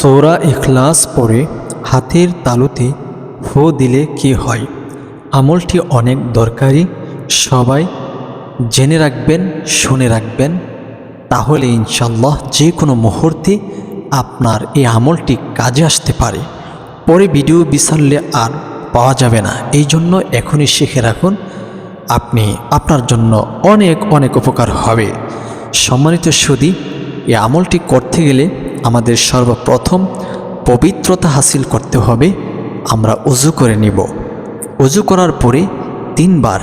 সূরা ইখলাস পড়ে হাতের তালুতে ফু দিলে কি হয়? আমলটি অনেক দরকারি, সবাই জেনে রাখবেন, শুনে রাখবেন, তাহলে ইনশাল্লাহ যে কোনো মুহূর্তে আপনার এই আমলটি কাজে আসতে পারে। পরে ভিডিও বিছাড়লে আর পাওয়া যাবে না, এই জন্য এখনই শিখে রাখুন, আপনার জন্য অনেক অনেক উপকার হবে। সম্মানিত সুধী, এই আমলটি করতে গেলে আমাদের সর্বপ্রথম পবিত্রতা হাসিল করতে হবে। আমরা ওযু করে নিব। ওযু করার পরে 3 বার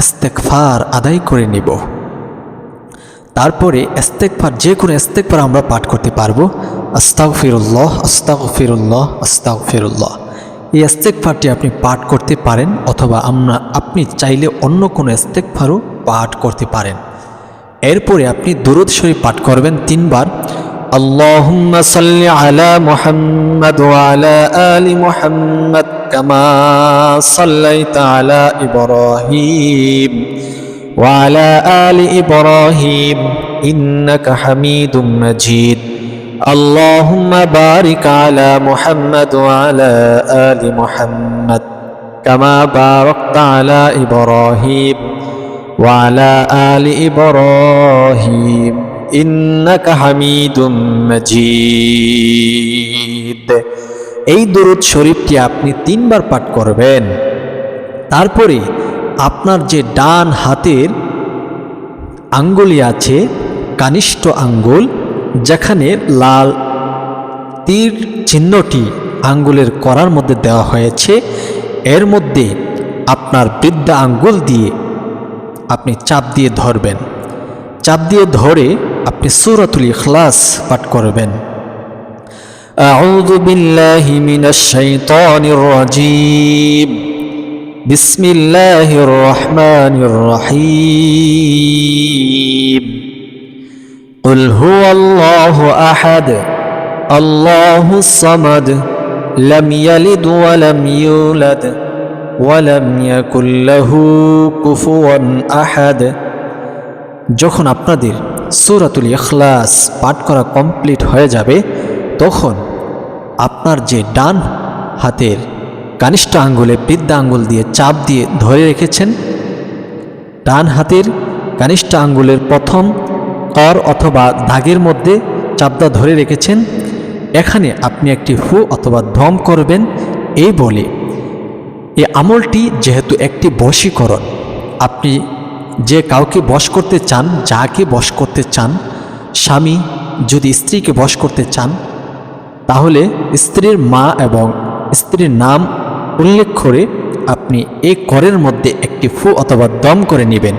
ইস্তেগফার আদায় করে নিব। তারপরে ইস্তেগফার, যে কোনো ইস্তেগফার আমরা পাঠ করতে পারবো। আস্তাগফিরুল্লাহ আস্তাগফিরুল্লাহ আস্তাগফিরুল্লাহ, এই ইস্তেগফারটি আপনি পাঠ করতে পারেন, অথবা আপনি চাইলে অন্য কোনো ইস্তেগফারও পাঠ করতে পারেন। এরপরে আপনি দুরূদ শরীফ পাঠ করবেন 3 বার। আল্লাহুম্মা সাল্লি আলা মুহাম্মাদ ওয়া আলা আলি মুহাম্মাদ কামা সাল্লাইতা আলা ইব্রাহিম ওয়া আলা আলি ইব্রাহিম ইন্নাকা হামিদুম মাজিদ। আল্লাহুম্মা বারিক আলা মুহাম্মাদ ওয়া আলা আলি মুহাম্মাদ কামা বারাকতা আলা ইব্রাহিম ওয়া আলা আলি ইব্রাহিম ইন্নাকা হামিদুম মাজিদ। এই দুরূদ শরীফটি আপনি 3 বার পাঠ করবেন। তারপরে আপনার যে ডান হাতের আঙ্গুলি আছে, কানিষ্ঠ আঙ্গুল, যেখানে লাল তীর চিহ্নটি আঙ্গুলের করার মধ্যে দেওয়া হয়েছে, এর মধ্যে আপনার বৃদ্ধা আঙ্গুল দিয়ে আপনি চাপ দিয়ে ধরবেন। চাপ দিয়ে ধরে আপনি সূরাতুল ইখলাস পাঠ করবেন। আউযু বিল্লাহি মিনাশ শাইতানির রাজীম, বিসমিল্লাহির রহমানির রহিম। কুল হুয়াল্লাহু আহাদ আল্লাহুস সামাদ লাম ইয়ালিদ ওয়া লাম ইউলাদ ওয়া লাম ইয়াকুল লাহু কুফুয়ান আহাদ। যখন আপনাদের সূরাতুল ইখলাস পাঠ করা কমপ্লিট হয়ে যাবে, তখন আপনার যে ডান হাতের কানিষ্ঠ আঙ্গুলে বৃদ্ধা আঙ্গুল দিয়ে চাপ দিয়ে ধরে রেখেছেন, ডান হাতের কানিষ্ঠ আঙ্গুলের প্রথম কর অথবা দাগের মধ্যে চাপদা ধরে রেখেছেন, এখানে আপনি একটি ফু অথবা দম করবেন। এই বলে, এই আমলটি যেহেতু একটি বশীকরণ, আপনি যে কাউকে বশ করতে চান, যাকে বশ করতে চান, স্বামী যদি স্ত্রীকে বশ করতে চান, তাহলে স্ত্রীর মা এবং স্ত্রীর নাম উল্লেখ করে আপনি এই করের মধ্যে একটি ফু অথবা দম করে নেবেন।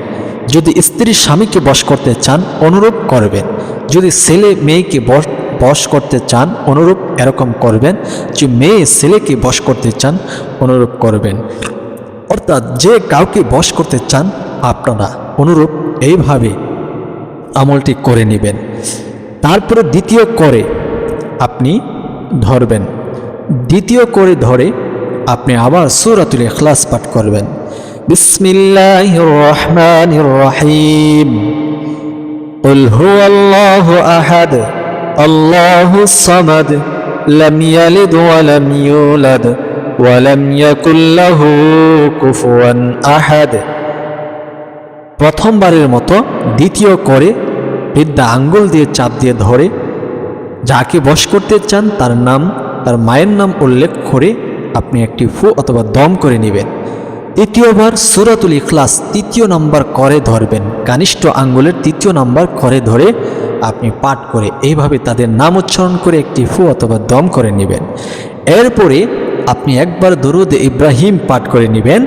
যদি স্ত্রী স্বামীকে বশ করতে চান, অনুরূপ করবেন। যদি ছেলে মেয়েকে বশ করতে চান, অনুরূপ এরকম করবেন। যে মেয়ে ছেলেকে বশ করতে চান, অনুরূপ করবেন। অর্থাৎ যে কাউকে বশ করতে চান, আপনারা অনুরূপ এইভাবে আমলটি করে নেবেন। তারপরে দ্বিতীয় করে আপনি ধরবেন। দ্বিতীয় করে ধরে আপনি আবার সূরাতুল ইখলাস পাঠ করবেন। বিসমিল্লাহির রহমানির রহিম। কুল হুয়াল্লাহু আহাদ আল্লাহুস সামাদ লাম ইয়ালিদ ওয়া লাম ইউলাদ ওয়া লাম ইয়াকুল লাহু কুফুয়ান আহাদ। প্রথমবারের মতো দ্বিতীয় করে বৃদ্ধা আঙ্গুল দিয়ে চাপ দিয়ে ধরে যাকে বশ করতে চান তার নাম, তার মায়ের নাম উল্লেখ করে আপনি একটি ফু অথবা দম করে নেবেন। তৃতীয়বার সূরাতুল ইখলাস 3 নম্বর করে ধরবেন। কানিষ্ঠ আঙ্গুলের 3 নম্বর করে ধরে আপনি পাঠ করে এইভাবে তাদের নাম উচ্চারণ করে একটি ফু অথবা দম করে নেবেন। এরপরে আপনি একবার দরুদ ইব্রাহিম পাঠ করে নেবেন।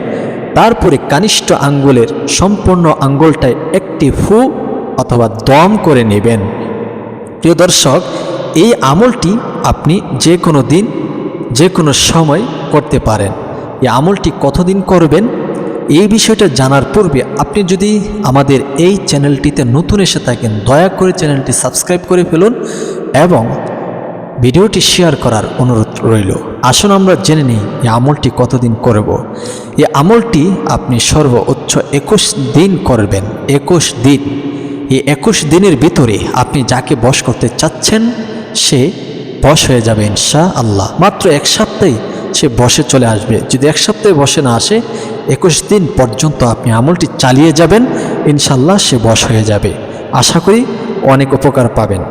তারপরে কানিষ্ঠ আঙ্গুলের সম্পূর্ণ আঙ্গুলটায় একটি ফু অথবা দম করে নেবেন। প্রিয় দর্শক, এই আমলটি আপনি যে কোনো দিন, যে কোনো সময় করতে পারেন। এই আমলটি কতদিন করবেন, এই বিষয়টা জানার পূর্বে আপনি যদি আমাদের এই চ্যানেলটিতে নতুন এসে থাকেন, দয়া করে চ্যানেলটি সাবস্ক্রাইব করে ফেলুন এবং ভিডিওটি শেয়ার করার অনুরোধ রইল। আসুন আমরা জেনে নিই এই আমলটি কতদিন করব। এই আমলটি আপনি সর্বোচ্চ 21 দিন করবেন। 21 দিন। এই 21 দিনের ভিতরে আপনি যাকে বশ করতে চাচ্ছেন, সে বশ হয়ে যাবে ইনশাআল্লাহ। মাত্র 1 সপ্তাহে সে বশে চলে আসবে। যদি 1 সপ্তাহে বশে না আসে, 21 দিন পর্যন্ত আপনি আমলটি চালিয়ে যাবেন, ইনশাআল্লাহ সে বশ হয়ে যাবে। আশা করি অনেক উপকার পাবেন।